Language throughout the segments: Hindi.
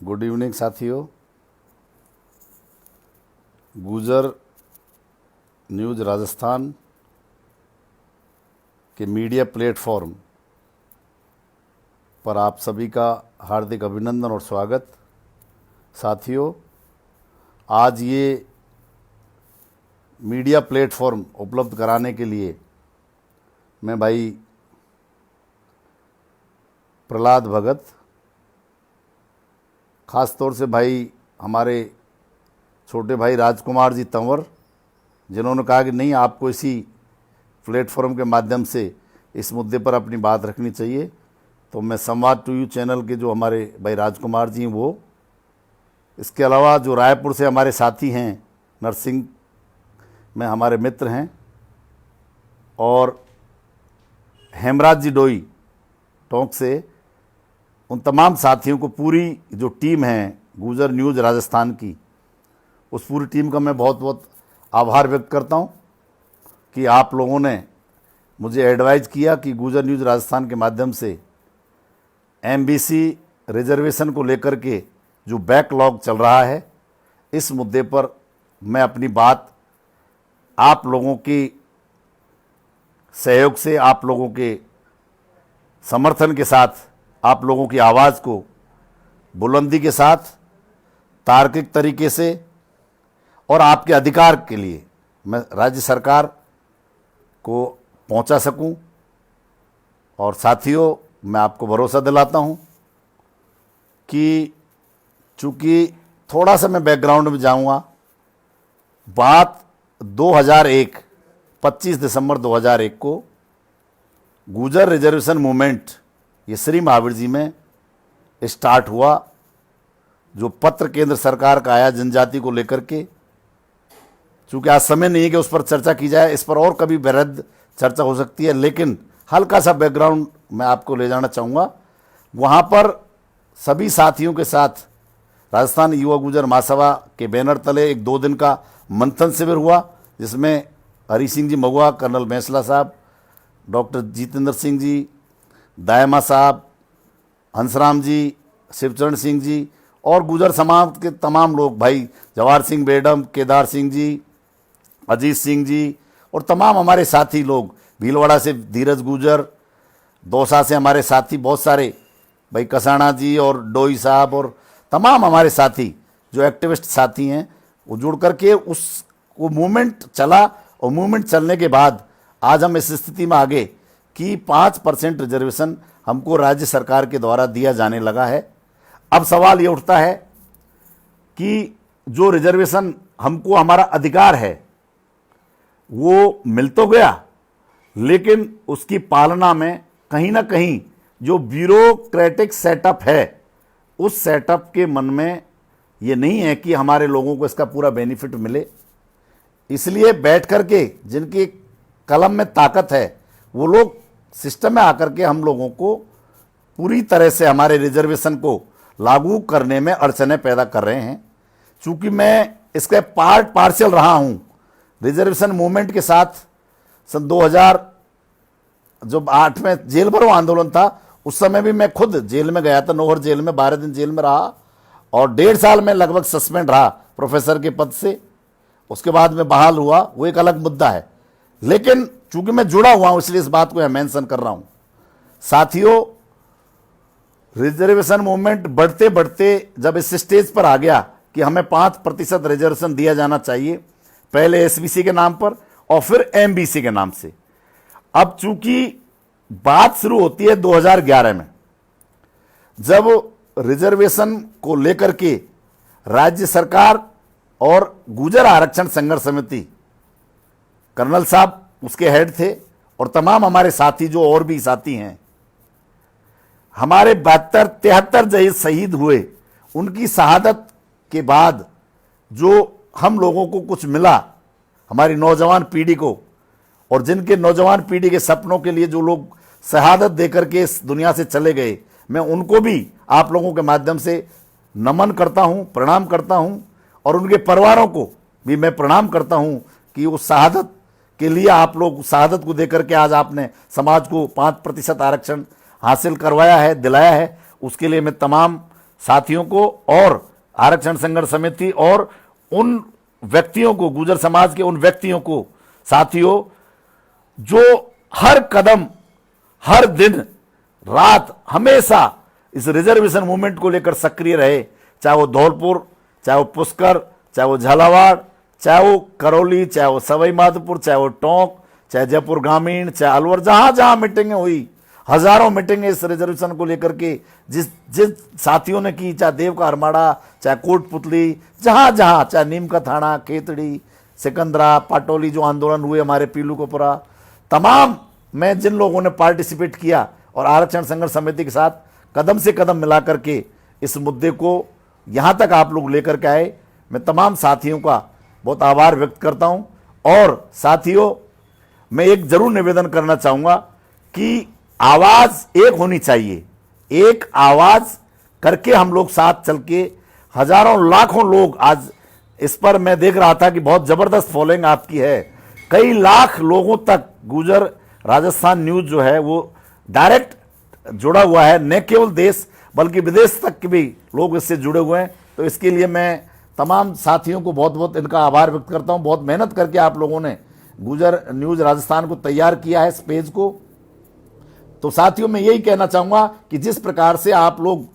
गुड इवनिंग साथियों। गुजर न्यूज़ राजस्थान के मीडिया प्लेटफॉर्म पर आप सभी का हार्दिक अभिनंदन और स्वागत। साथियों, आज ये मीडिया प्लेटफॉर्म उपलब्ध कराने के लिए मैं भाई प्रहलाद भगत, ख़ास तौर से भाई हमारे छोटे भाई राजकुमार जी तंवर, जिन्होंने कहा कि नहीं, आपको इसी प्लेटफॉर्म के माध्यम से इस मुद्दे पर अपनी बात रखनी चाहिए, तो मैं संवाद टू यू चैनल के जो हमारे भाई राजकुमार जी हैं वो, इसके अलावा जो रायपुर से हमारे साथी हैं, नरसिंह में हमारे मित्र हैं, और हेमराज जी डोई टोंक से, उन तमाम साथियों को, पूरी जो टीम है गुजर न्यूज़ राजस्थान की, उस पूरी टीम का मैं बहुत बहुत आभार व्यक्त करता हूं कि आप लोगों ने मुझे एडवाइज किया कि गुजर न्यूज़ राजस्थान के माध्यम से एमबीसी रिजर्वेशन को लेकर के जो बैकलॉग चल रहा है, इस मुद्दे पर मैं अपनी बात आप लोगों की सहयोग से, आप लोगों के समर्थन के साथ, आप लोगों की आवाज़ को बुलंदी के साथ, तार्किक तरीके से और आपके अधिकार के लिए मैं राज्य सरकार को पहुंचा सकूं। और साथियों, मैं आपको भरोसा दिलाता हूं कि चूंकि थोड़ा सा मैं बैकग्राउंड में जाऊंगा, बात 2001 25 दिसंबर 2001 को गुजर रिजर्वेशन मूवमेंट ये श्री महावीर जी में स्टार्ट हुआ, जो पत्र केंद्र सरकार का आया जनजाति को लेकर के। चूँकि आज समय नहीं है कि उस पर चर्चा की जाए, इस पर और कभी वृहद चर्चा हो सकती है, लेकिन हल्का सा बैकग्राउंड मैं आपको ले जाना चाहूँगा। वहाँ पर सभी साथियों के साथ राजस्थान युवा गुजर महासभा के बैनर तले एक 2 दिन का मंथन शिविर हुआ, जिसमें हरी सिंह जी मगुआ, कर्नल बैंसला साहब, डॉक्टर जितेंद्र सिंह जी, दायमा साहब, हंसराम जी, शिवचरण सिंह जी और गुजर समाज के तमाम लोग, भाई जवाहर सिंह बेडम, केदार सिंह जी, अजीत सिंह जी और तमाम हमारे साथी लोग, भीलवाड़ा से धीरज गुजर, दौसा से हमारे साथी बहुत सारे, भाई कसाना जी और डोई साहब और तमाम हमारे साथी जो एक्टिविस्ट साथी हैं, वो जुड़ करके वो मूवमेंट चला। और मूवमेंट चलने के बाद आज हम इस स्थिति में आ गए कि 5% रिजर्वेशन हमको राज्य सरकार के द्वारा दिया जाने लगा है। अब सवाल ये उठता है कि जो रिजर्वेशन हमको हमारा अधिकार है वो मिल तो गया, लेकिन उसकी पालना में कहीं ना कहीं जो ब्यूरोक्रेटिक सेटअप है, उस सेटअप के मन में ये नहीं है कि हमारे लोगों को इसका पूरा बेनिफिट मिले। इसलिए बैठ करके जिनकी कलम में ताकत है, वो लोग सिस्टम में आकर के हम लोगों को पूरी तरह से हमारे रिजर्वेशन को लागू करने में अड़चनें पैदा कर रहे हैं। चूंकि मैं इसका पार्शियल रहा हूं रिजर्वेशन मूवमेंट के साथ। सन 2008 में जेल भरो आंदोलन था, उस समय भी मैं खुद जेल में गया था, नौहर जेल में 12 दिन जेल में रहा और 1.5 साल में लगभग सस्पेंड रहा प्रोफेसर के पद से। उसके बाद में बहाल हुआ, वो एक अलग मुद्दा है, लेकिन चूंकि मैं जुड़ा हुआ हूं इसलिए इस बात को मैं मेंशन कर रहा हूं। साथियों, रिजर्वेशन मूवमेंट बढ़ते बढ़ते जब इस स्टेज पर आ गया कि हमें 5% रिजर्वेशन दिया जाना चाहिए, पहले एसबीसी के नाम पर और फिर एमबीसी के नाम से। अब चूंकि बात शुरू होती है 2011 में, जब रिजर्वेशन को लेकर के राज्य सरकार और गुजर आरक्षण संघर्ष समिति, कर्नल साहब उसके हेड थे और तमाम हमारे साथी जो और भी साथी हैं, हमारे 72-73 शहीद हुए, उनकी शहादत के बाद जो हम लोगों को कुछ मिला, हमारी नौजवान पीढ़ी को, और जिनके नौजवान पीढ़ी के सपनों के लिए जो लोग शहादत देकर के इस दुनिया से चले गए, मैं उनको भी आप लोगों के माध्यम से नमन करता हूं, प्रणाम करता हूं, और उनके परिवारों को भी मैं प्रणाम करता हूं कि उस शहादत के लिए आप लोग शहादत को देकर के आज आपने समाज को 5% आरक्षण हासिल करवाया है, दिलाया है। उसके लिए मैं तमाम साथियों को और आरक्षण संघर्ष समिति और उन व्यक्तियों को, गुर्जर समाज के उन व्यक्तियों को साथियों, जो हर कदम, हर दिन रात हमेशा इस रिजर्वेशन मूवमेंट को लेकर सक्रिय रहे, चाहे वो धौलपुर, चाहे वो पुष्कर, चाहे वो झालावाड़, चाहे वो करौली, चाहे वो सवाई माधोपुर, चाहे वो टोंक, चाहे जयपुर ग्रामीण, चाहे अलवर, जहां जहां मीटिंगें हुई, हजारों मीटिंगें इस रिजर्वेशन को लेकर के जिस जिस साथियों ने की, चाहे देव का हरमाड़ा, चाहे कोटपुतली, जहां जहां, चाहे नीम का थाना, खेतड़ी, सिकंदरा, पाटोली, जो आंदोलन हुए हमारे पीलू कोपरा, तमाम में जिन लोगों ने पार्टिसिपेट किया और आरक्षण संघर्ष समिति के साथ कदम से कदम मिला करके इस मुद्दे को यहां तक आप लोग लेकर के आए, मैं तमाम साथियों का बहुत आभार व्यक्त करता हूं। और साथियों, मैं एक जरूर निवेदन करना चाहूंगा कि आवाज एक होनी चाहिए, एक आवाज करके हम लोग साथ चल के, हजारों लाखों लोग आज इस पर, मैं देख रहा था कि बहुत जबरदस्त फॉलोइंग आपकी है, कई लाख लोगों तक गुर्जर राजस्थान न्यूज जो है वो डायरेक्ट जुड़ा हुआ है, न केवल देश बल्कि विदेश तक के भी लोग इससे जुड़े हुए हैं। तो इसके लिए मैं तमाम साथियों को बहुत बहुत इनका आभार व्यक्त करता हूं। बहुत मेहनत करके आप लोगों ने गुर्जर न्यूज राजस्थान को तैयार किया है, इस पेज को। तो साथियों, मैं यही कहना चाहूंगा कि जिस प्रकार से आप लोग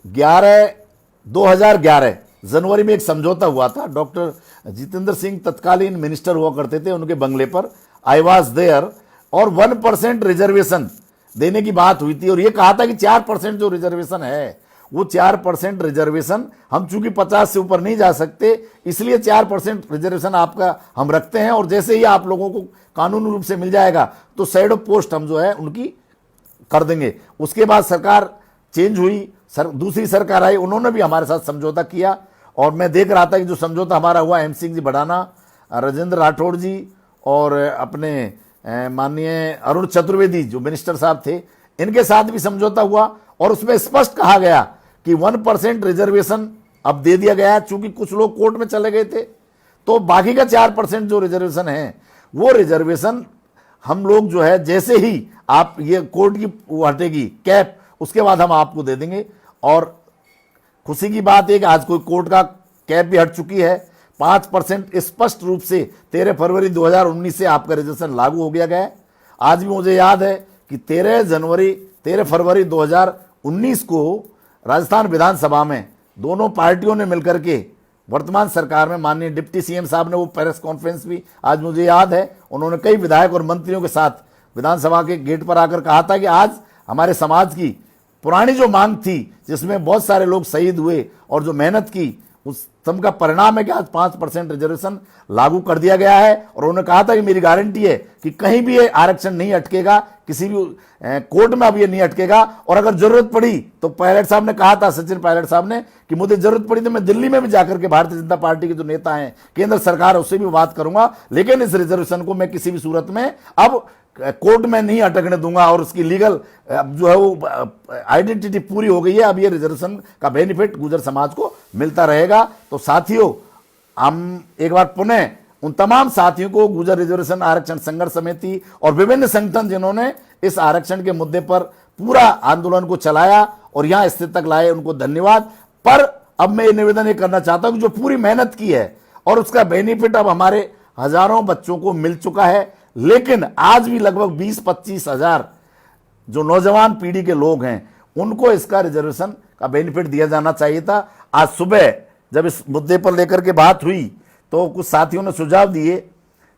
2011 जनवरी में एक समझौता हुआ था, डॉक्टर जितेंद्र सिंह तत्कालीन मिनिस्टर हुआ करते थे, उनके बंगले पर आई वाज देयर, और 1% रिजर्वेशन देने की बात हुई थी और ये कहा था कि 4% जो रिजर्वेशन है वो 4% रिजर्वेशन, हम चूंकि 50 से ऊपर नहीं जा सकते इसलिए 4% रिजर्वेशन आपका हम रखते हैं, और जैसे ही आप लोगों को कानूनी रूप से मिल जाएगा तो शैडो पोस्ट हम जो है उनकी कर देंगे। उसके बाद सरकार चेंज हुई, दूसरी सरकार आई, उन्होंने भी हमारे साथ समझौता किया, और मैं देख रहा था कि जो समझौता हमारा हुआ एम सिंह जी भड़ाना, राजेंद्र राठौड़ जी और अपने माननीय अरुण चतुर्वेदी जो मिनिस्टर साहब थे, इनके साथ भी समझौता हुआ, और उसमें स्पष्ट कहा गया कि 1% रिजर्वेशन अब दे दिया गया है। चूंकि कुछ लोग कोर्ट में चले गए थे तो बाकी का 4% जो रिजर्वेशन है वो रिजर्वेशन हम लोग जो है, जैसे ही आप ये कोर्ट की हटेगी कैप, उसके बाद हम आपको दे देंगे। और खुशी की बात है कि आज कोई कोर्ट का कैप भी हट चुकी है, 5% स्पष्ट रूप से 13 फरवरी 2019 से आपका रिजर्वेशन लागू हो गया है। आज भी मुझे याद है कि 13 फरवरी 2019 को राजस्थान विधानसभा में दोनों पार्टियों ने मिलकर के, वर्तमान सरकार में माननीय डिप्टी सीएम साहब ने वो प्रेस कॉन्फ्रेंस भी आज मुझे याद है, उन्होंने कई विधायक और मंत्रियों के साथ विधानसभा के गेट पर आकर कहा था कि आज हमारे समाज की पुरानी जो मांग थी, जिसमें बहुत सारे लोग शहीद हुए और जो मेहनत की, उस सब का परिणाम है कि आज 5% रिजर्वेशन लागू कर दिया गया है। और उन्होंने कहा था कि मेरी गारंटी है कि कहीं भी ये आरक्षण नहीं अटकेगा, किसी भी कोर्ट में अब ये नहीं अटकेगा, और अगर जरूरत पड़ी तो पायलट साहब ने कहा था, सचिन पायलट साहब ने, कि मुझे जरूरत पड़ी तो मैं दिल्ली में भी जाकर के भारतीय जनता पार्टी के जो नेता हैं, केंद्र सरकार, उससे भी बात करूंगा, लेकिन इस रिजर्वेशन को मैं किसी भी सूरत में अब कोर्ट में नहीं अटकने दूंगा, और उसकी लीगल जो है वो आइडेंटिटी पूरी हो गई है। अब ये रिजर्वेशन का बेनिफिट गुर्जर समाज को मिलता रहेगा। तो साथियों, हम एक बार पुनः उन तमाम साथियों को, गुर्जर रिजर्वेशन आरक्षण संघर्ष समिति और विभिन्न संगठन जिन्होंने इस आरक्षण के मुद्दे पर पूरा आंदोलन को चलाया और यहां स्थिति तक लाए, उनको धन्यवाद। पर अब मैं ये निवेदन ये करना चाहता हूं कि जो पूरी मेहनत की है और उसका बेनिफिट अब हमारे हजारों बच्चों को मिल चुका है, लेकिन आज भी लगभग 20-25 हजार जो नौजवान पीढ़ी के लोग हैं उनको इसका रिजर्वेशन का बेनिफिट दिया जाना चाहिए था। आज सुबह जब इस मुद्दे पर लेकर के बात हुई तो कुछ साथियों ने सुझाव दिए,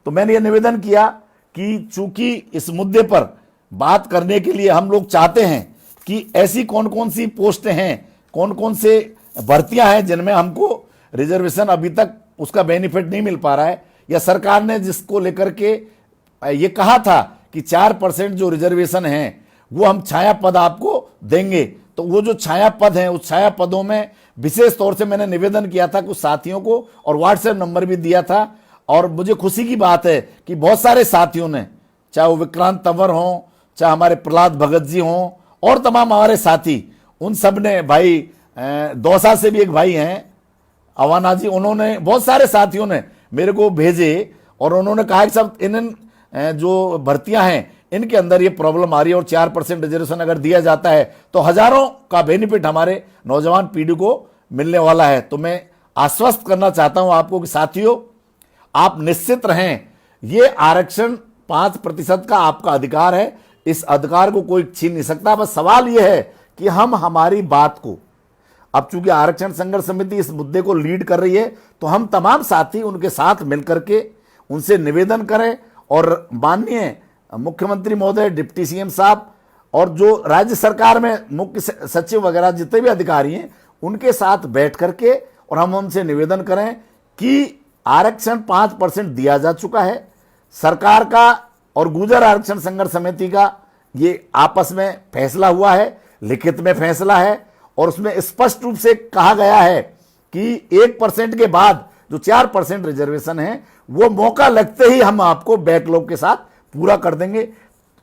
तो मैंने ये निवेदन किया कि चूंकि इस मुद्दे पर बात करने के लिए हम लोग चाहते हैं कि ऐसी कौन कौन सी पोस्टें हैं, कौन कौन से भर्तियां हैं जिनमें हमको रिजर्वेशन अभी तक उसका बेनिफिट नहीं मिल पा रहा है, या सरकार ने जिसको लेकर के ये कहा था कि 4% जो रिजर्वेशन है वो हम छाया पद आपको देंगे। तो वो जो छाया पद हैं, उस छाया पदों में विशेष तौर से मैंने निवेदन किया था कुछ साथियों को, और व्हाट्सएप नंबर भी दिया था। और मुझे खुशी की बात है कि बहुत सारे साथियों ने, चाहे वो विक्रांत तंवर हों, चाहे हमारे प्रहलाद भगत जी हों, और तमाम हमारे साथी, उन सब ने, भाई दौसा से भी एक भाई हैं अवाना जी, उन्होंने, बहुत सारे साथियों ने मेरे को भेजे और उन्होंने कहा कि सब इन जो भर्तियां हैं इनके अंदर ये प्रॉब्लम आ रही है। और 4% रिजर्वेशन अगर दिया जाता है तो हजारों का बेनिफिट हमारे नौजवान पीढ़ी को मिलने वाला है। तो मैं आश्वस्त करना चाहता हूं आपको कि साथियों, आप निश्चित रहें, ये आरक्षण 5% का आपका अधिकार है, इस अधिकार को कोई छीन नहीं सकता। बस सवाल यह है कि हम हमारी बात को, अब चूंकि आरक्षण संघर्ष समिति इस मुद्दे को लीड कर रही है, तो हम तमाम साथी उनके साथ मिलकर के उनसे निवेदन करें और माननीय मुख्यमंत्री महोदय, डिप्टी सीएम साहब और जो राज्य सरकार में मुख्य सचिव वगैरह जितने भी अधिकारी हैं उनके साथ बैठ करके और हम उनसे निवेदन करें कि आरक्षण 5% दिया जा चुका है। सरकार का और गुर्जर आरक्षण संघर्ष समिति का ये आपस में फैसला हुआ है, लिखित में फैसला है और उसमें स्पष्ट रूप से कहा गया है कि 1% के बाद जो 4% रिजर्वेशन है वो मौका लगते ही हम आपको बैकलॉग के साथ पूरा कर देंगे।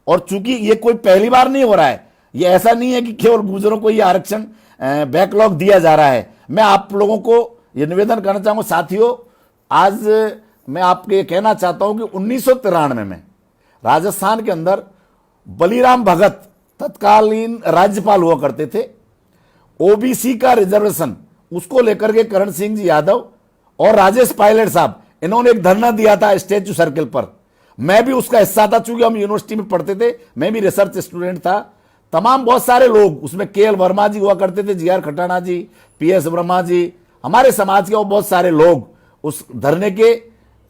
और चूंकि ये कोई पहली बार नहीं हो रहा है, ये ऐसा नहीं है कि केवल गुर्जरों को ये आरक्षण बैकलॉग दिया जा रहा है। मैं आप लोगों को ये निवेदन करना चाहूंगा साथियों, आज मैं आपको ये कहना चाहता हूं कि 1993 में राजस्थान के अंदर बलीराम भगत तत्कालीन राज्यपाल हुआ करते थे। ओबीसी का रिजर्वेशन उसको लेकर के करण सिंह जी यादव और राजेश पायलट साहब इन्होंने एक धरना दिया था स्टैच्यू सर्किल पर। मैं भी उसका हिस्सा था, चूंकि हम यूनिवर्सिटी में पढ़ते थे, मैं भी रिसर्च स्टूडेंट था। तमाम बहुत सारे लोग उसमें, केएल वर्मा जी हुआ करते थे, जीआर खटाना जी, पीएस वर्मा जी, हमारे समाज के और बहुत सारे लोग उस धरने के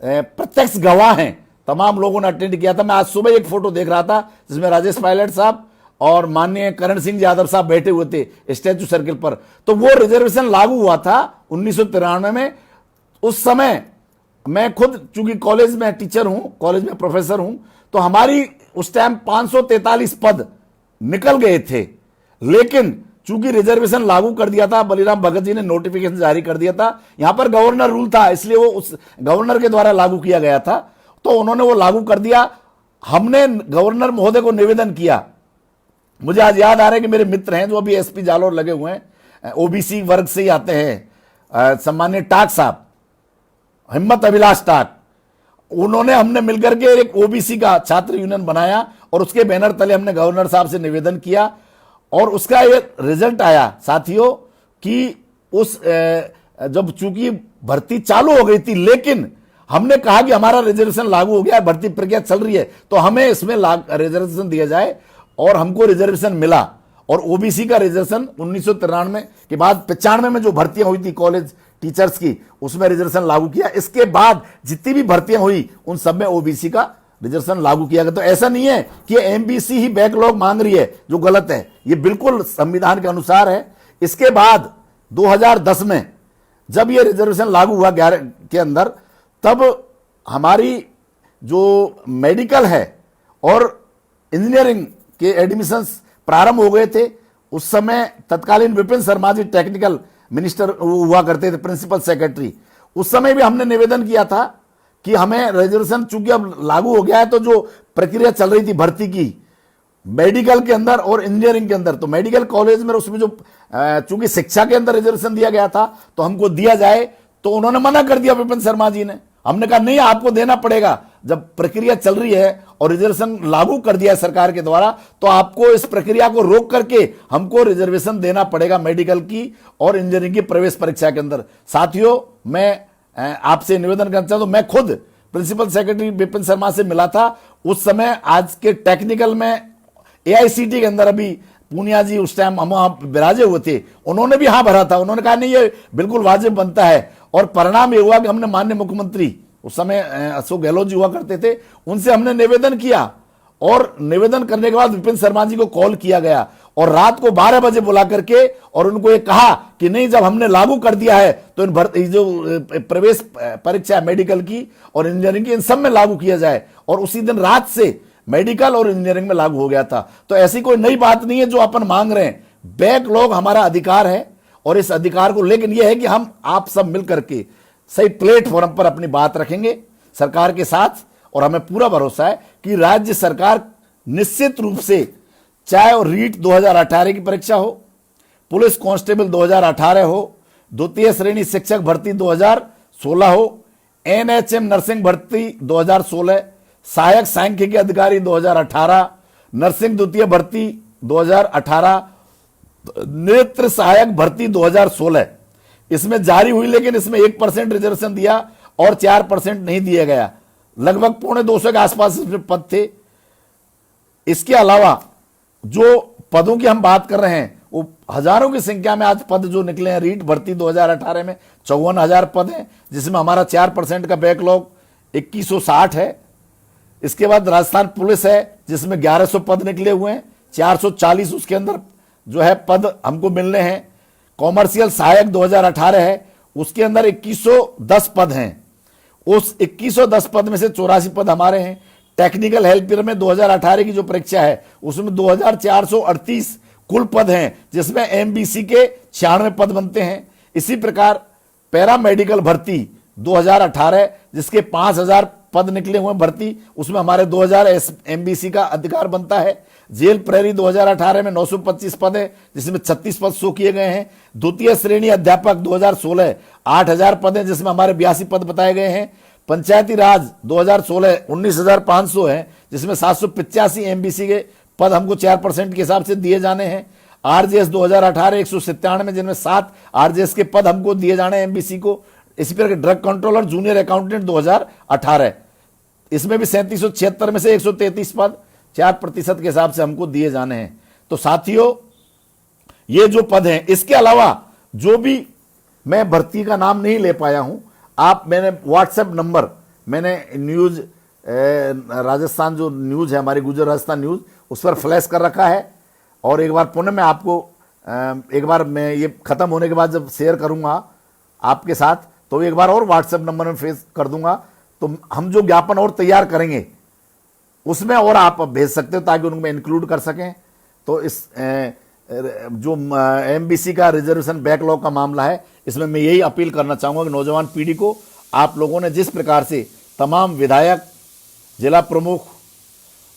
प्रत्यक्ष गवाह हैं। तमाम लोगों ने अटेंड किया था। मैं आज सुबह एक फोटो देख रहा था जिसमें राजेश पायलट साहब और माननीय करण सिंह यादव साहब बैठे हुए थे स्टैच्यू सर्किल पर। तो वो रिजर्वेशन लागू हुआ था 1993 में। उस समय मैं खुद चूंकि कॉलेज में टीचर हूं, कॉलेज में प्रोफेसर हूं, तो हमारी उस टाइम 543 पद निकल गए थे। लेकिन चूंकि रिजर्वेशन लागू कर दिया था, बलीराम भगत जी ने नोटिफिकेशन जारी कर दिया था, यहां पर गवर्नर रूल था इसलिए वो उस गवर्नर के द्वारा लागू किया गया था, तो उन्होंने वो लागू कर दिया। हमने गवर्नर महोदय को निवेदन किया। मुझे आज याद आ रहा है कि मेरे मित्र हैं जो अभी एसपी जालोर लगे हुए हैं, ओबीसी वर्ग से ही आते हैं, सम्मान्य टाक साहब, हिम्मत अभिलाष टाक, उन्होंने हमने मिलकर के एक ओबीसी का छात्र यूनियन बनाया और उसके बैनर तले हमने गवर्नर साहब से निवेदन किया और उसका ये रिजल्ट आया साथियों कि उस जब चूंकि भर्ती चालू हो गई थी, लेकिन हमने कहा कि हमारा रिजर्वेशन लागू हो गया है, भर्ती प्रक्रिया चल रही है, तो हमें इसमें रिजर्वेशन दिया जाए और हमको रिजर्वेशन मिला। और ओबीसी का रिजर्वेशन 1993 के बाद 95 में जो भर्तियां हुई थी कॉलेज टीचर्स की, उसमें रिजर्वेशन लागू किया। इसके बाद जितनी भी भर्तियां हुई उन सब में ओबीसी का रिजर्वेशन लागू किया गया। तो ऐसा नहीं है कि एमबीसी ही बैकलॉग मांग रही है, जो गलत है, ये बिल्कुल संविधान के अनुसार है। इसके बाद 2010 में जब ये रिजर्वेशन लागू हुआ 11 के अंदर, तब हमारी जो मेडिकल है और इंजीनियरिंग के एडमिशंस प्रारंभ हो गए थे। उस समय तत्कालीन विपिन शर्मा जी टेक्निकल मिनिस्टर हुआ करते थे, प्रिंसिपल सेक्रेटरी। उस समय भी हमने निवेदन किया था कि हमें रिजर्वेशन, चूंकि अब लागू हो गया है, तो जो प्रक्रिया चल रही थी भर्ती की मेडिकल के अंदर और इंजीनियरिंग के अंदर, तो मेडिकल कॉलेज में उसमें जो चूंकि शिक्षा के अंदर रिजर्वेशन दिया गया था तो हमको दिया जाए, तो उन्होंने मना कर दिया विपिन शर्मा जी ने। हमने कहा नहीं, आपको देना पड़ेगा। जब प्रक्रिया चल रही है और रिजर्वेशन लागू कर दिया है सरकार के द्वारा, तो आपको इस प्रक्रिया को रोक करके हमको रिजर्वेशन देना पड़ेगा मेडिकल की और इंजीनियरिंग की प्रवेश परीक्षा के अंदर। साथियों, मैं आपसे निवेदन करना चाहता हूं, मैं खुद प्रिंसिपल सेक्रेटरी विपिन शर्मा से मिला था उस समय। आज के टेक्निकल में एआईसीटी के अंदर अभी पूनिया जी उस टाइम हम वहां विराजे हुए थे, उन्होंने भी हाँ भरा था। उन्होंने कहा नहीं, ये बिल्कुल वाजिब बनता है। और परिणाम ये हुआ कि हमने माननीय मुख्यमंत्री, उस समय अशोक गहलोत जी हुआ करते थे, उनसे हमने निवेदन किया और निवेदन करने के बाद विपिन शर्मा जी को कॉल किया गया और रात को 12 बजे बुला करके और उनको ये कहा कि नहीं, जब हमने लागू कर दिया है तो इन जो प्रवेश परीक्षा मेडिकल की और इंजीनियरिंग की, इन सब में लागू किया जाए। और उसी दिन रात से मेडिकल और इंजीनियरिंग में लागू हो गया था। तो ऐसी कोई नई बात नहीं है जो अपन मांग रहे हैं। बैकलॉग हमारा अधिकार है और इस अधिकार को, लेकिन यह है कि हम आप सब मिलकर के सही प्लेटफॉर्म पर अपनी बात रखेंगे सरकार के साथ। और हमें पूरा भरोसा है कि राज्य सरकार निश्चित रूप से, चाहे वो रीट 2018 की परीक्षा हो, पुलिस कांस्टेबल 2018 हो, द्वितीय श्रेणी शिक्षक भर्ती 2016 हो, एनएचएम नर्सिंग भर्ती 2016, सहायक सांख्यिकी अधिकारी 2018, नर्सिंग द्वितीय भर्ती 2018, नेत्र सहायक भर्ती 2016। इसमें जारी हुई, लेकिन इसमें 1% रिजर्वेशन दिया और 4% नहीं दिया गया। लगभग 250 के आसपास इसमें पद थे। इसके अलावा जो पदों की हम बात कर रहे हैं वो हजारों की संख्या में आज पद जो निकले हैं। रीट भर्ती 2018 में 54,000 पद हैं, जिसमें हमारा 4% का बैकलॉग 2160 है। इसके बाद राजस्थान पुलिस है, जिसमें 1100 पद निकले हुए हैं, 440 उसके अंदर जो है पद हमको मिलने हैं। कॉमर्शियल सहायक 2018 है, उसके अंदर 2110 पद हैं। उस 2110 पद में से 84 पद हमारे हैं। टेक्निकल हेल्पर में 2018 की जो परीक्षा है उसमें 2438 कुल पद हैं, जिसमें एमबीसी के 96 पद बनते हैं। इसी प्रकार पैरामेडिकल भर्ती 2018, जिसके 5000 पद निकले हुए भर्ती, उसमें हमारे 2000 एमबीसी का अधिकार बनता है। जेल प्रहरी 2018 में 925 पद है, जिसमें 36 पद शो किए गए हैं। द्वितीय श्रेणी अध्यापक 2016 8000 पद हैं, जिसमें हमारे 82 पद बताए गए हैं। पंचायती राज 2016 19,500 है, जिसमें 785 एमबीसी के पद हमको 4% के हिसाब से दिए जाने हैं। आरजेएस 2018 197, जिनमें 7 आरजेएस के पद हमको दिए जाने हैं एमबीसी को। इसी प्रकार ड्रग कंट्रोलर जूनियर अकाउंटेंट 2018, इसमें भी 3776 में से 133 पद 4% के हिसाब से हमको दिए जाने हैं। तो साथियों, ये जो पद हैं, इसके अलावा जो भी मैं भर्ती का नाम नहीं ले पाया हूं, आप मैंने व्हाट्सएप नंबर, मैंने न्यूज राजस्थान जो न्यूज है हमारी गुजर राजस्थान न्यूज, उस पर फ्लैश कर रखा है। और एक बार पुनः मैं आपको एक बार मैं ये खत्म होने के बाद जब शेयर करूंगा आपके साथ, तो एक बार और व्हाट्सएप नंबर में फेस कर दूंगा। तो हम जो ज्ञापन और तैयार करेंगे उसमें और आप भेज सकते हो, ताकि उनको इंक्लूड कर सकें। तो इस जो एमबीसी का रिजर्वेशन बैकलॉग का मामला है, इसमें मैं यही अपील करना चाहूंगा कि नौजवान पीढ़ी को, आप लोगों ने जिस प्रकार से तमाम विधायक, जिला प्रमुख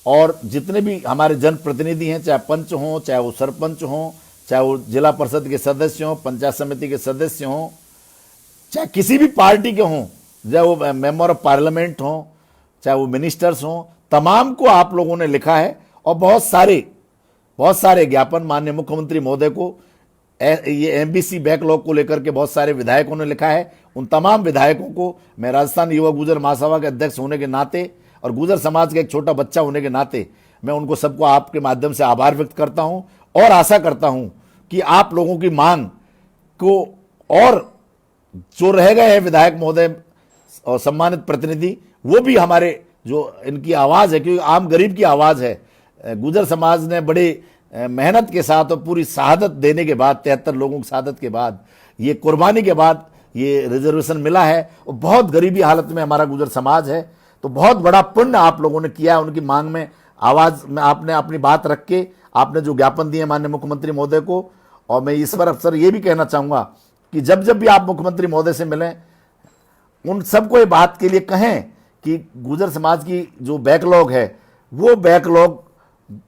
और जितने भी हमारे जनप्रतिनिधि हैं, चाहे पंच हों, चाहे वो सरपंच हों, चाहे वो जिला परिषद के सदस्य हों, पंचायत समिति के सदस्य हों, चाहे किसी भी पार्टी के हों, चाहे वो मेंबर ऑफ पार्लियामेंट हों, चाहे वो मिनिस्टर्स हों, तमाम को आप लोगों ने लिखा है। और बहुत सारे ज्ञापन माननीय मुख्यमंत्री महोदय को, ये एमबीसी बैकलॉग को लेकर के बहुत सारे विधायकों ने लिखा है। उन तमाम विधायकों को मैं राजस्थान युवा गुजर महासभा के अध्यक्ष होने के नाते और गुजर समाज का एक छोटा बच्चा होने के नाते मैं उनको सबको आपके माध्यम से आभार व्यक्त करता हूं और आशा करता हूं कि आप लोगों की मांग को, और जो रह गए हैं विधायक महोदय और सम्मानित प्रतिनिधि, वो भी हमारे जो इनकी आवाज है, क्योंकि आम गरीब की आवाज है। गुजर समाज ने बड़े मेहनत के साथ और पूरी शहादत देने के बाद, 73 लोगों की शहादत के बाद, ये कुर्बानी के बाद ये रिजर्वेशन मिला है। और बहुत गरीबी हालत में हमारा गुजर समाज है। तो बहुत बड़ा पुण्य आप लोगों ने किया है। उनकी मांग में आवाज में आपने अपनी बात रख के आपने जो ज्ञापन दिए माननीय मुख्यमंत्री महोदय को। और मैं इस पर अवसर ये भी कहना चाहूंगा कि जब जब भी आप मुख्यमंत्री महोदय से मिलें, उन सबको ये बात के लिए कहें कि गुजर समाज की जो बैकलॉग है, वो बैकलॉग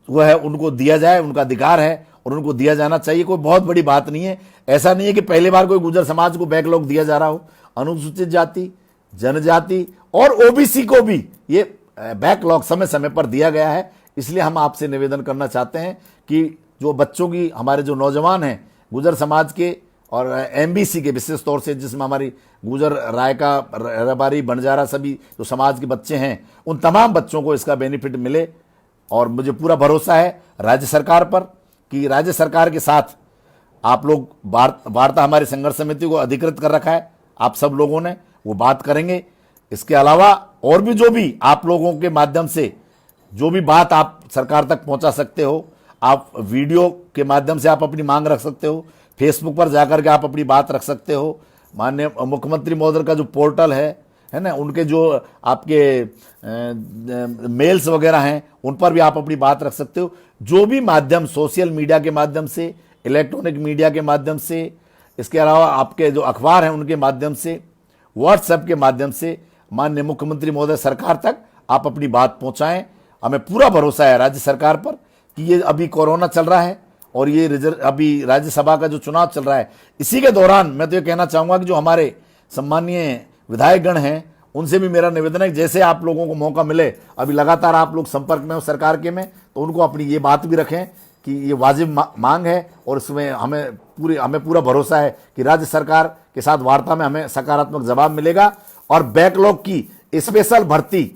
वो है उनको दिया जाए, उनका अधिकार है और उनको दिया जाना चाहिए। कोई बहुत बड़ी बात नहीं है। ऐसा नहीं है कि पहली बार कोई गुजर समाज को बैकलॉग दिया जा रहा हो। अनुसूचित जाति, जनजाति और ओबीसी को भी ये बैकलॉग समय समय पर दिया गया है। इसलिए हम आपसे निवेदन करना चाहते हैं कि जो बच्चों की, हमारे जो नौजवान हैं गुजर समाज के और एमबीसी के, विशेष तौर से जिसमें हमारी गुजर, रायका, रबारी, बंजारा सभी जो समाज के बच्चे हैं, उन तमाम बच्चों को इसका बेनिफिट मिले। और मुझे पूरा भरोसा है राज्य सरकार पर कि राज्य सरकार के साथ आप लोग वार्ता, हमारी संघर्ष समिति को अधिकृत कर रखा है आप सब लोगों ने, वो बात करेंगे। इसके अलावा और भी जो भी आप लोगों के माध्यम से जो भी बात आप सरकार तक पहुंचा सकते हो, आप वीडियो के माध्यम से आप अपनी मांग रख सकते हो, फेसबुक पर जाकर के आप अपनी बात रख सकते हो। माननीय मुख्यमंत्री महोदय का जो पोर्टल है ना, उनके जो आपके मेल्स वगैरह हैं, उन पर भी आप अपनी बात रख सकते हो। जो भी माध्यम, सोशल मीडिया के माध्यम से, इलेक्ट्रॉनिक मीडिया के माध्यम से, इसके अलावा आपके जो अखबार हैं उनके माध्यम से, व्हाट्सएप के माध्यम से माननीय मुख्यमंत्री महोदय सरकार तक आप अपनी बात पहुंचाएं। हमें पूरा भरोसा है राज्य सरकार पर कि ये अभी कोरोना चल रहा है और ये अभी राज्यसभा का जो चुनाव चल रहा है, इसी के दौरान मैं तो ये कहना चाहूंगा कि जो हमारे सम्मानीय विधायकगण हैं उनसे भी मेरा निवेदन है कि जैसे आप लोगों को मौका मिले, अभी लगातार आप लोग संपर्क में हो सरकार के में, तो उनको अपनी ये बात भी रखें कि ये वाजिब मांग है और इसमें हमें पूरा भरोसा है कि राज्य सरकार के साथ वार्ता में हमें सकारात्मक जवाब मिलेगा और बैकलॉग की स्पेशल भर्ती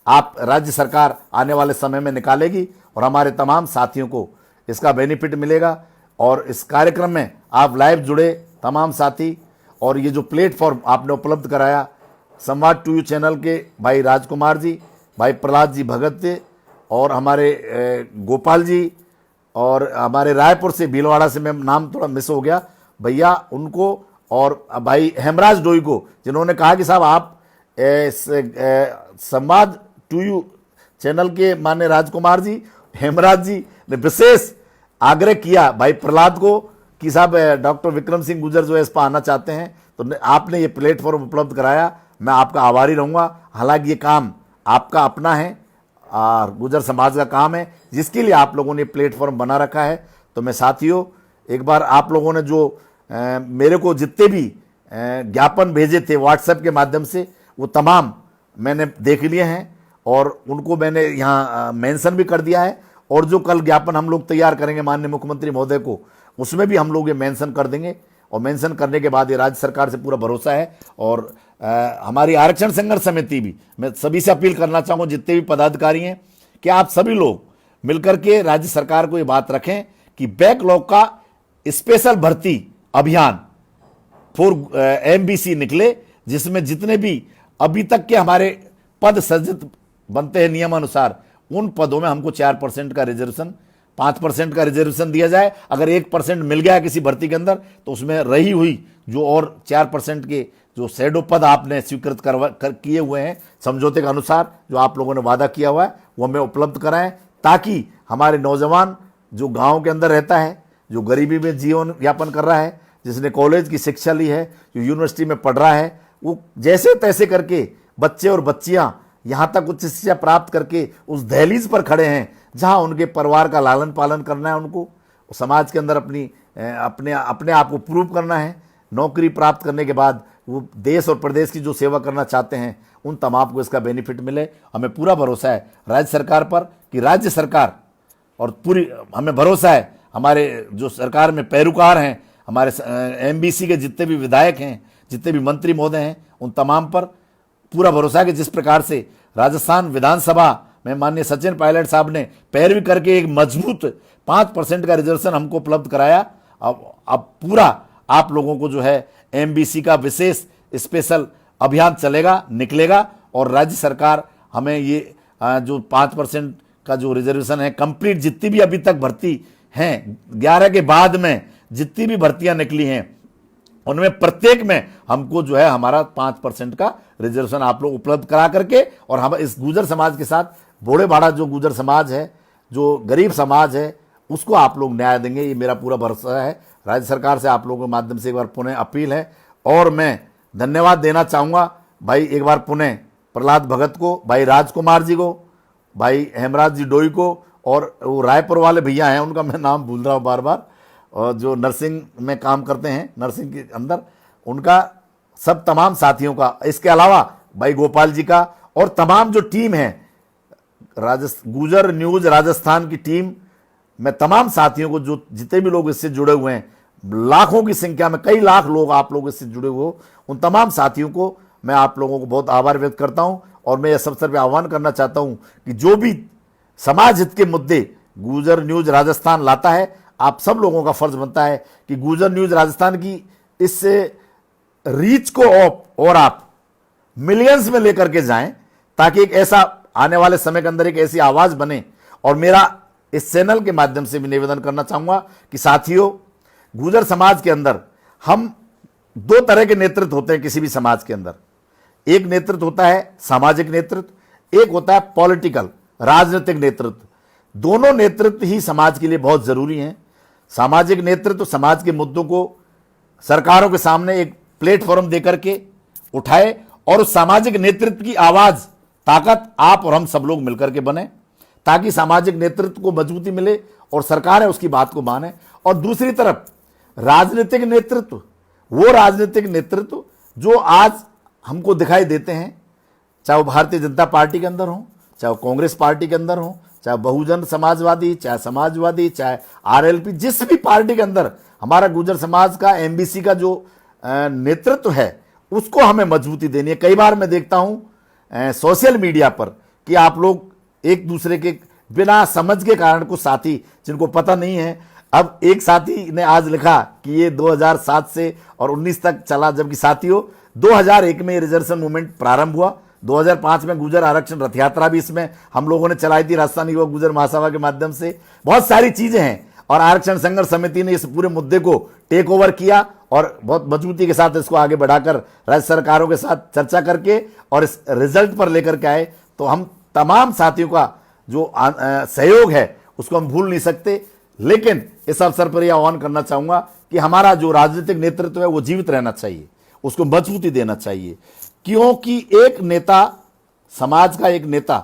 आप राज्य सरकार आने वाले समय में निकालेगी और हमारे तमाम साथियों को इसका बेनिफिट मिलेगा। और इस कार्यक्रम में आप लाइव जुड़े तमाम साथी, और ये जो प्लेटफॉर्म आपने उपलब्ध कराया संवाद टू यू चैनल के भाई राजकुमार जी, भाई प्रहलाद जी भगत जी, और हमारे गोपाल जी, और हमारे रायपुर से भीलवाड़ा से, मैं नाम थोड़ा मिस हो गया भैया, उनको, और भाई हेमराज डोई को, जिन्होंने कहा कि साहब आप संवाद टू यू चैनल के माननीय राजकुमार जी, हेमराज जी ने विशेष आग्रह किया भाई प्रहलाद को कि साहब डॉक्टर विक्रम सिंह गुर्जर जो है इस पर आना चाहते हैं, तो आपने ये प्लेटफॉर्म उपलब्ध कराया, मैं आपका आभारी रहूँगा। हालांकि ये काम आपका अपना है और गुर्जर समाज का काम है, जिसके लिए आप लोगों ने प्लेटफॉर्म बना रखा है। तो मैं साथियों, एक बार आप लोगों ने जो मेरे को जितने भी ज्ञापन भेजे थे व्हाट्सएप के माध्यम से, वो तमाम मैंने देख लिए हैं और उनको मैंने यहाँ मेंशन भी कर दिया है। और जो कल ज्ञापन हम लोग तैयार करेंगे माननीय मुख्यमंत्री महोदय को, उसमें भी हम लोग ये मेंशन कर देंगे। और मेंशन करने के बाद ये राज्य सरकार से पूरा भरोसा है। और हमारी आरक्षण संघर्ष समिति भी, मैं सभी से अपील करना चाहूँगा, जितने भी पदाधिकारी हैं, कि आप सभी लोग मिलकर के राज्य सरकार को ये बात रखें कि बैकलॉग का स्पेशल भर्ती अभियान फॉर MBC निकले, जिसमें जितने भी अभी तक के हमारे पद सृजित बनते हैं नियमानुसार, उन पदों में हमको 4% का रिजर्वेशन, 5% का रिजर्वेशन दिया जाए। अगर 1% मिल गया किसी भर्ती के अंदर, तो उसमें रही हुई जो और 4% के जो शैडो पद आपने स्वीकृत किए हुए हैं समझौते के अनुसार, जो आप लोगों ने वादा किया हुआ है, वो हमें उपलब्ध कराएं, ताकि हमारे नौजवान जो गाँव के अंदर रहता है, जो गरीबी में जीवन यापन कर रहा है, जिसने कॉलेज की शिक्षा ली है, जो यूनिवर्सिटी में पढ़ रहा है, वो जैसे तैसे करके बच्चे और बच्चियां यहाँ तक उच्च शिक्षा प्राप्त करके उस दहलीज पर खड़े हैं जहाँ उनके परिवार का लालन पालन करना है, उनको समाज के अंदर अपने आप को प्रूव करना है। नौकरी प्राप्त करने के बाद वो देश और प्रदेश की जो सेवा करना चाहते हैं, उन तमाम को इसका बेनिफिट मिले। हमें पूरा भरोसा है राज्य सरकार पर कि राज्य सरकार, और पूरी हमें भरोसा है हमारे जो सरकार में पैरोकार हैं, हमारे MBC के जितने भी विधायक हैं, जितने भी मंत्री महोदय हैं, उन तमाम पर पूरा भरोसा है कि जिस प्रकार से राजस्थान विधानसभा में माननीय सचिन पायलट साहब ने पैरवी करके एक मजबूत 5% का रिजर्वेशन हमको उपलब्ध कराया, अब पूरा आप लोगों को जो है MBC का विशेष स्पेशल अभियान चलेगा, निकलेगा, और राज्य सरकार हमें ये जो 5% का जो रिजर्वेशन है, कंप्लीट जितनी भी अभी तक भर्ती हैं 11 के बाद में जितनी भी भर्तियां निकली हैं, उनमें प्रत्येक में हमको जो है हमारा 5% का रिजर्वेशन आप लोग उपलब्ध करा करके, और हम इस गुर्जर समाज के साथ बूढ़े बाड़ा जो गुर्जर समाज है, जो गरीब समाज है, उसको आप लोग न्याय देंगे, ये मेरा पूरा भरोसा है। राज्य सरकार से आप लोगों के माध्यम से एक बार पुनः अपील है। और मैं धन्यवाद देना चाहूँगा भाई एक बार पुनः प्रहलाद भगत को, भाई राजकुमार जी को, भाई हेमराज जी डोई को, और वो रायपुर वाले भैया हैं, उनका मैं नाम भूल रहा हूँ बार बार, और जो नर्सिंग में काम करते हैं, नर्सिंग के अंदर, उनका, सब तमाम साथियों का, इसके अलावा भाई गोपाल जी का, और तमाम जो टीम है गुर्जर न्यूज राजस्थान की टीम, मैं तमाम साथियों को, जो जितने भी लोग इससे जुड़े हुए हैं, लाखों की संख्या में, कई लाख लोग आप लोग इससे जुड़े हुए हो, उन तमाम साथियों को मैं आप लोगों को बहुत आभार व्यक्त करता हूं। और मैं इस अवसर पर आह्वान करना चाहता हूं कि जो भी समाज हित के मुद्दे गुर्जर न्यूज राजस्थान लाता है, आप सब लोगों का फर्ज बनता है कि गुर्जर न्यूज राजस्थान की इस रीच को और आप मिलियंस में लेकर के जाएं, ताकि एक ऐसा आने वाले समय के अंदर एक ऐसी आवाज बने। और मेरा इस चैनल के माध्यम से भी निवेदन करना चाहूंगा कि साथियों, गुर्जर समाज के अंदर हम 2 तरह के नेतृत्व होते हैं किसी भी समाज के अंदर। एक नेतृत्व होता है सामाजिक नेतृत्व, एक होता है पॉलिटिकल राजनीतिक नेतृत्व। दोनों नेतृत्व ही समाज के लिए बहुत जरूरी हैं। सामाजिक नेतृत्व समाज के मुद्दों को सरकारों के सामने एक प्लेटफॉर्म देकर के उठाए, और उस सामाजिक नेतृत्व की आवाज, ताकत आप और हम सब लोग मिलकर के बने, ताकि सामाजिक नेतृत्व को मजबूती मिले और सरकार है उसकी बात को माने। और दूसरी तरफ राजनीतिक नेतृत्व, वो राजनीतिक नेतृत्व जो आज हमको दिखाई देते हैं चाहे वो भारतीय जनता पार्टी के अंदर हो, चाहे वो कांग्रेस पार्टी के अंदर हो, चाहे बहुजन समाजवादी, चाहे समाजवादी, चाहे आरएलपी, जिस भी पार्टी के अंदर हमारा गुर्जर समाज का एमबीसी का जो नेतृत्व है उसको हमें मजबूती देनी है। कई बार मैं देखता हूं सोशल मीडिया पर कि आप लोग एक दूसरे के बिना समझ के कारण कुछ साथी जिनको पता नहीं है, अब एक साथी ने आज लिखा कि ये 2007 से और 19 तक चला, जबकि साथियों 2001 में रिजर्वेशन मूवमेंट प्रारंभ हुआ, 2005 में गुर्जर आरक्षण रथ यात्रा भी इसमें हम लोगों ने चलाई थी, राजस्थान युवक गुर्जर महासभा के माध्यम से। बहुत सारी चीजें हैं और आरक्षण संघर्ष समिति ने इस पूरे मुद्दे को टेक ओवर किया और बहुत मजबूती के साथ इसको आगे बढ़ाकर राज्य सरकारों के साथ चर्चा करके और इस रिजल्ट पर लेकर के आए। तो हम तमाम साथियों का जो सहयोग है उसको हम भूल नहीं सकते, लेकिन इस अवसर पर यह आह्वान करना चाहूंगा कि हमारा जो राजनीतिक नेतृत्व है वो जीवित रहना चाहिए, उसको मजबूती देना चाहिए, क्योंकि एक नेता, समाज का एक नेता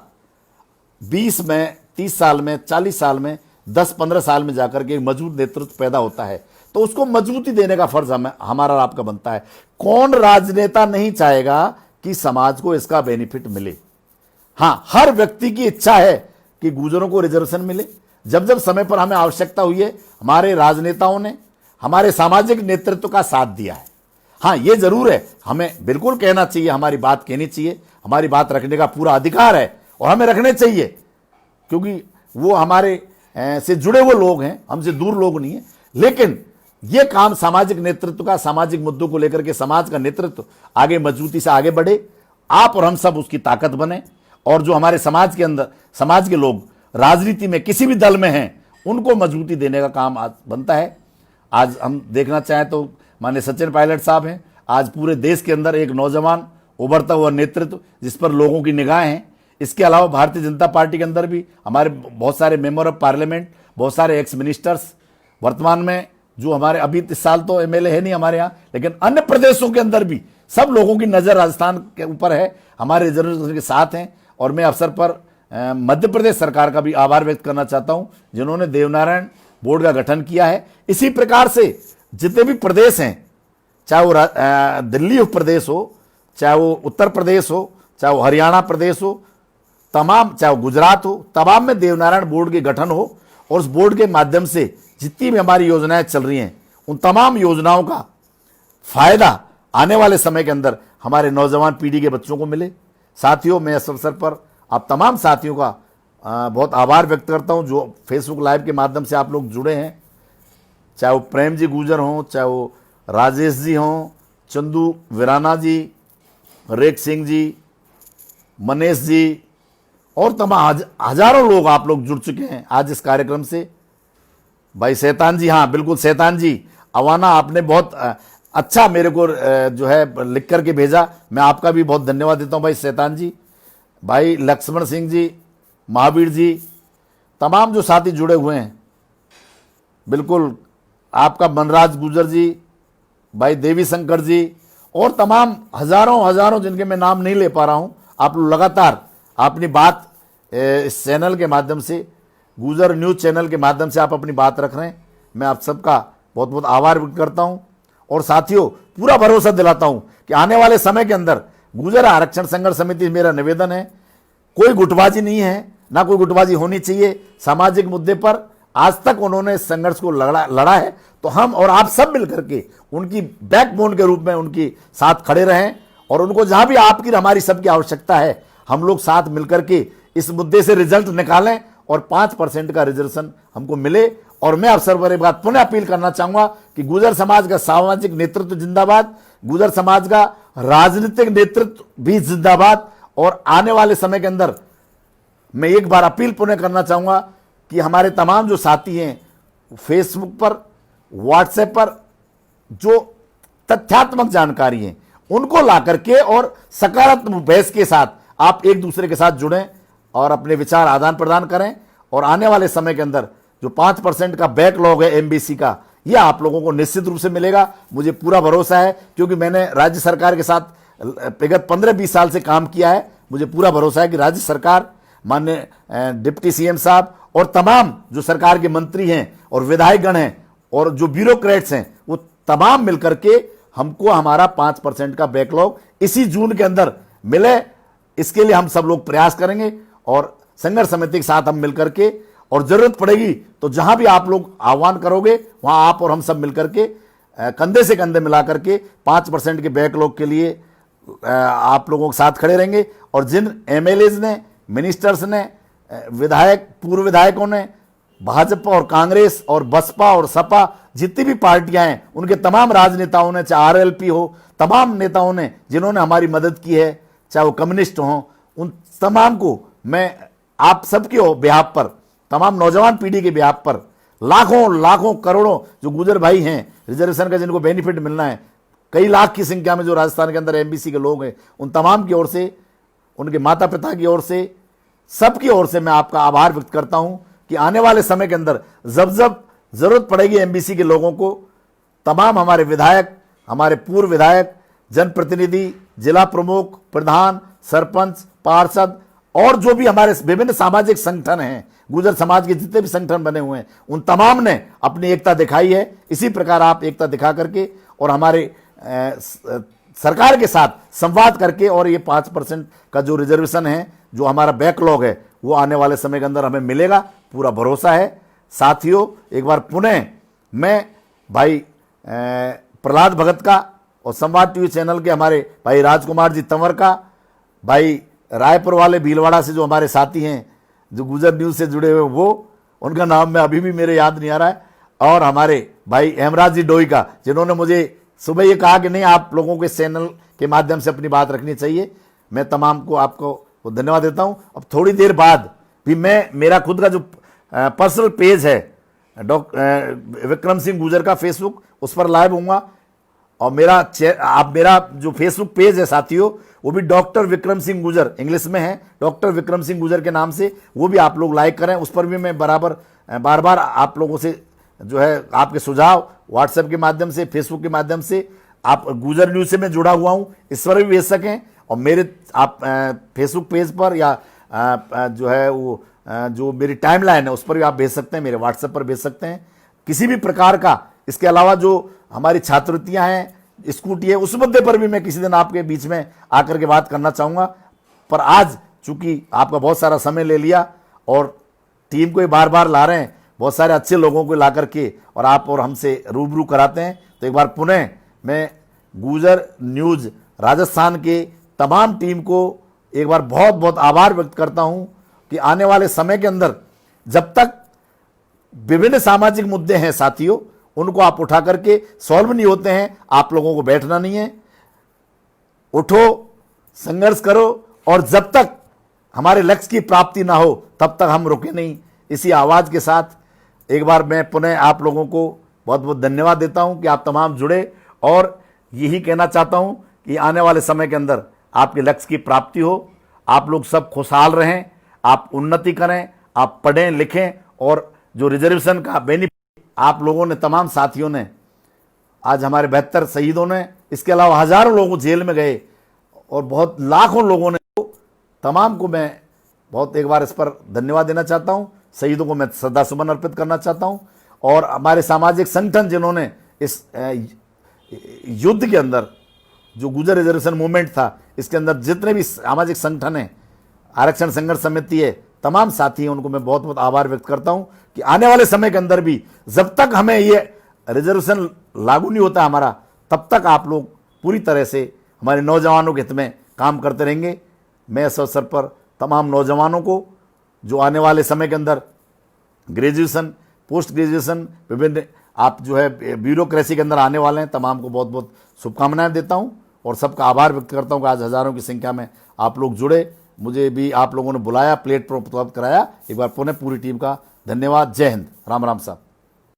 20 में, 30 साल में, 40 साल में, 10-15 साल में जाकर के एक मजबूत नेतृत्व पैदा होता है, तो उसको मजबूती देने का फर्ज हमारा आपका बनता है। कौन राजनेता नहीं चाहेगा कि समाज को इसका बेनिफिट मिले? हां, हर व्यक्ति की इच्छा है कि गुर्जरों को रिजर्वेशन मिले। जब जब समय पर हमें आवश्यकता हुई है, हमारे राजनेताओं ने हमारे सामाजिक नेतृत्व का साथ दिया है। हां, यह जरूर है, हमें बिल्कुल कहना चाहिए, हमारी बात कहनी चाहिए, हमारी बात रखने का पूरा अधिकार है और हमें रखने चाहिए, क्योंकि वो हमारे से जुड़े हुए लोग हैं, हमसे दूर लोग नहीं है। लेकिन यह काम सामाजिक नेतृत्व का, सामाजिक मुद्दों को लेकर के समाज का नेतृत्व आगे मजबूती से आगे बढ़े, आप और हम सब उसकी ताकत बने, और जो हमारे समाज के अंदर, समाज के लोग राजनीति में किसी भी दल में हैं, उनको मजबूती देने का काम आज बनता है। आज हम देखना चाहें तो माननीय सचिन पायलट साहब हैं, आज पूरे देश के अंदर एक नौजवान उभरता हुआ नेतृत्व जिस पर लोगों की निगाहें हैं। इसके अलावा भारतीय जनता पार्टी के अंदर भी हमारे बहुत सारे मेंबर ऑफ पार्लियामेंट, बहुत सारे एक्स मिनिस्टर्स, वर्तमान में जो हमारे, अभी इस साल तो एमएलए है नहीं हमारे यहाँ, लेकिन अन्य प्रदेशों के अंदर भी सब लोगों की नजर राजस्थान के ऊपर है, हमारे रिजर्वेशन के साथ हैं। और मैं अवसर पर मध्य प्रदेश सरकार का भी आभार व्यक्त करना चाहता हूं, जिन्होंने देवनारायण बोर्ड का गठन किया है। इसी प्रकार से जितने भी प्रदेश हैं, चाहे वो दिल्ली प्रदेश हो, चाहे वो उत्तर प्रदेश हो, चाहे वो हरियाणा प्रदेश हो, तमाम, चाहे वो गुजरात हो, तमाम में देवनारायण बोर्ड के गठन हो और उस बोर्ड के माध्यम से जितनी भी हमारी योजनाएं चल रही हैं, उन तमाम योजनाओं का फायदा आने वाले समय के अंदर हमारे नौजवान पीढ़ी के बच्चों को मिले। साथियों, मैं इस अवसर पर आप तमाम साथियों का बहुत आभार व्यक्त करता हूं जो फेसबुक लाइव के माध्यम से आप लोग जुड़े हैं, चाहे वो प्रेम जी गुर्जर हों, चाहे वो राजेश जी हों, चंदू वीराना जी, रेख सिंह जी, मनीष जी, और तमाम हजारों लोग आप लोग जुड़ चुके हैं आज इस कार्यक्रम से। भाई शैतान जी, हाँ बिल्कुल शैतान जी, अवाना आपने बहुत अच्छा मेरे को जो है लिख करके भेजा, मैं आपका भी बहुत धन्यवाद देता हूं भाई शैतान जी। भाई लक्ष्मण सिंह जी, महावीर जी, तमाम जो साथी जुड़े हुए हैं, बिल्कुल आपका मनराज गुर्जर जी, भाई देवी शंकर जी, और तमाम हजारों जिनके मैं नाम नहीं ले पा रहा हूं, आप लोग लगातार अपनी बात इस चैनल के माध्यम से, गुर्जर न्यूज चैनल के माध्यम से आप अपनी बात रख रहे हैं। मैं आप सबका बहुत बहुत आभार व्यक्त करता हूं और साथियों पूरा भरोसा दिलाता हूं कि आने वाले समय के अंदर गुर्जर आरक्षण संघर्ष समिति, मेरा निवेदन है, कोई गुटबाजी नहीं है, ना कोई गुटबाजी होनी चाहिए। सामाजिक मुद्दे पर आज तक उन्होंने इस संघर्ष को लड़ा है, तो हम और आप सब मिलकर के उनकी बैकबोन के रूप में उनके साथ खड़े रहें और उनको जहां भी आपकी हमारी सबकी आवश्यकता है, हम लोग साथ मिलकर के इस मुद्दे से रिजल्ट निकालें और 5% का रिजर्वेशन हमको मिले। और मैं अवसर पर एक बात पुनः अपील करना चाहूंगा कि गुर्जर समाज का सामाजिक नेतृत्व जिंदाबाद, गुर्जर समाज का राजनीतिक नेतृत्व भी जिंदाबाद। और आने वाले समय के अंदर मैं एक बार अपील पुनः करना चाहूंगा कि हमारे तमाम जो साथी हैं फेसबुक पर, व्हाट्सएप पर जो तथ्यात्मक जानकारी है उनको ला करके और सकारात्मक बहस के साथ आप एक दूसरे के साथ जुड़ें और अपने विचार आदान प्रदान करें। और आने वाले समय के अंदर जो 5% का बैकलॉग है एमबीसी का, यह आप लोगों को निश्चित रूप से मिलेगा, मुझे पूरा भरोसा है, क्योंकि मैंने राज्य सरकार के साथ विगत 15-20 साल से काम किया है। मुझे पूरा भरोसा है कि राज्य सरकार, माननीय डिप्टी सीएम साहब और तमाम जो सरकार के मंत्री हैं और विधायकगण हैं और जो ब्यूरोक्रेट्स हैं, वो तमाम मिलकर के हमको हमारा 5% का बैकलॉग इसी जून के अंदर मिले। इसके लिए हम सब लोग प्रयास करेंगे और संघर्ष समिति के साथ हम मिलकर के, और जरूरत पड़ेगी तो जहां भी आप लोग आह्वान करोगे वहां आप और हम सब मिलकर के कंधे से कंधे मिलाकर के 5% के बैकलॉग के लिए आप लोगों के साथ खड़े रहेंगे। और जिन एमएलएज ने, मिनिस्टर्स ने, विधायक, पूर्व विधायकों ने, भाजपा और कांग्रेस और बसपा और सपा जितनी भी पार्टियां हैं, उनके तमाम राजनेताओं ने, चाहे आरएलपी हो, तमाम नेताओं ने जिन्होंने हमारी मदद की है, चाहे वो कम्युनिस्ट हों, उन तमाम को मैं आप सबके बिहाफ पर, तमाम नौजवान पीढ़ी के बिहाफ पर, लाखों लाखों करोड़ों जो गुजर भाई हैं रिजर्वेशन का, जिनको बेनिफिट मिलना है, कई लाख की संख्या में जो राजस्थान के अंदर एमबीसी के लोग हैं, उन तमाम की ओर से, उनके माता पिता की ओर से, सबकी ओर से मैं आपका आभार व्यक्त करता हूं कि आने वाले समय के अंदर जब जब जरूरत पड़ेगी एमबीसी के लोगों को, तमाम हमारे विधायक, हमारे पूर्व विधायक, जनप्रतिनिधि, जिला प्रमुख, प्रधान, सरपंच, पार्षद और जो भी हमारे विभिन्न सामाजिक संगठन हैं, गुजर समाज के जितने भी संगठन बने हुए हैं, उन तमाम ने अपनी एकता दिखाई है। इसी प्रकार आप एकता दिखा करके और हमारे सरकार के साथ संवाद करके, और ये 5% का जो रिजर्वेशन है, जो हमारा बैकलॉग है, वो आने वाले समय के अंदर हमें मिलेगा, पूरा भरोसा है। साथियों, एक बार पुनः मैं भाई प्रहलाद भगत का और संवाद टीवी चैनल के हमारे भाई राजकुमार जी तंवर का, भाई रायपुर वाले भीलवाड़ा से जो हमारे साथी हैं, जो गुजर न्यूज़ से जुड़े हुए, वो उनका नाम मैं अभी भी मेरे याद नहीं आ रहा है, और हमारे भाई हेमराज जी डोई का, जिन्होंने मुझे सुबह ये कहा कि नहीं, आप लोगों के चैनल के माध्यम से अपनी बात रखनी चाहिए। मैं तमाम को आपको धन्यवाद देता हूं। अब थोड़ी देर बाद भी मैं, मेरा खुद का जो पर्सनल पेज है डॉक्टर विक्रम सिंह गुजर का फेसबुक, उस पर लाइव होऊंगा। और मेरा जो फेसबुक पेज है साथियों, वो भी डॉक्टर विक्रम सिंह गुजर इंग्लिश में है, डॉक्टर विक्रम सिंह गुजर के नाम से, वो भी आप लोग लाइक करें। उस पर भी मैं बार बार आप लोगों से जो है आपके सुझाव व्हाट्सएप के माध्यम से, फेसबुक के माध्यम से, आप गुजर न्यूज़ से मैं जुड़ा हुआ हूं, इस पर भी भेज सकें। और मेरे आप फेसबुक पेज पर या जो है वो जो मेरी टाइमलाइन है उस पर भी आप भेज सकते हैं, मेरे व्हाट्सएप पर भेज सकते हैं, किसी भी प्रकार का। इसके अलावा जो हमारी छात्रवृत्तियां हैं, स्कूटी है, उस मुद्दे पर भी मैं किसी दिन आपके बीच में आकर के बात करना चाहूँगा। पर आज चूंकि आपका बहुत सारा समय ले लिया और टीम को बार बार ला रहे हैं, बहुत सारे अच्छे लोगों को ला करके, और आप और हमसे रूबरू कराते हैं, तो एक बार पुनः मैं गुजर न्यूज़ राजस्थान के तमाम टीम को एक बार बहुत बहुत आभार व्यक्त करता हूं कि आने वाले समय के अंदर जब तक विभिन्न सामाजिक मुद्दे हैं साथियों, उनको आप उठा करके सॉल्व नहीं होते हैं, आप लोगों को बैठना नहीं है, उठो, संघर्ष करो, और जब तक हमारे लक्ष्य की प्राप्ति ना हो तब तक हम रुके नहीं। इसी आवाज़ के साथ एक बार मैं पुनः आप लोगों को बहुत बहुत धन्यवाद देता हूं कि आप तमाम जुड़े, और यही कहना चाहता हूं कि आने वाले समय के अंदर आपके लक्ष्य की प्राप्ति हो, आप लोग सब खुशहाल रहें, आप उन्नति करें, आप पढ़ें लिखें, और जो रिजर्वेशन का बेनिफिट आप लोगों ने, तमाम साथियों ने, आज हमारे 72 शहीदों ने, इसके अलावा हजारों लोगों जेल में गए और बहुत लाखों लोगों ने, तमाम को मैं बहुत एक बार इस पर धन्यवाद देना चाहता हूं। शहीदों को मैं श्रद्धासुमन अर्पित करना चाहता हूं, और हमारे सामाजिक संगठन जिन्होंने इस युद्ध के अंदर, जो गुजर रिजर्वेशन मूवमेंट था, इसके अंदर जितने भी सामाजिक संगठन हैं, आरक्षण संघर्ष समिति है, तमाम साथी हैं, उनको मैं बहुत बहुत आभार व्यक्त करता हूं कि आने वाले समय के अंदर भी जब तक हमें ये रिजर्वेशन लागू नहीं होता हमारा, तब तक आप लोग पूरी तरह से हमारे नौजवानों के हित में काम करते रहेंगे। मैं इस अवसर पर तमाम नौजवानों को जो आने वाले समय के अंदर ग्रेजुएशन, पोस्ट ग्रेजुएशन, विभिन्न आप जो है ब्यूरोक्रेसी के अंदर आने वाले हैं, तमाम को बहुत बहुत शुभकामनाएं देता हूं, और सबका आभार व्यक्त करता हूं कि आज हजारों की संख्या में आप लोग जुड़े, मुझे भी आप लोगों ने बुलाया, प्लेटफॉर्म उपलब्ध कराया। एक बार पुनः पूरी टीम का धन्यवाद। जय हिंद, राम राम साहब।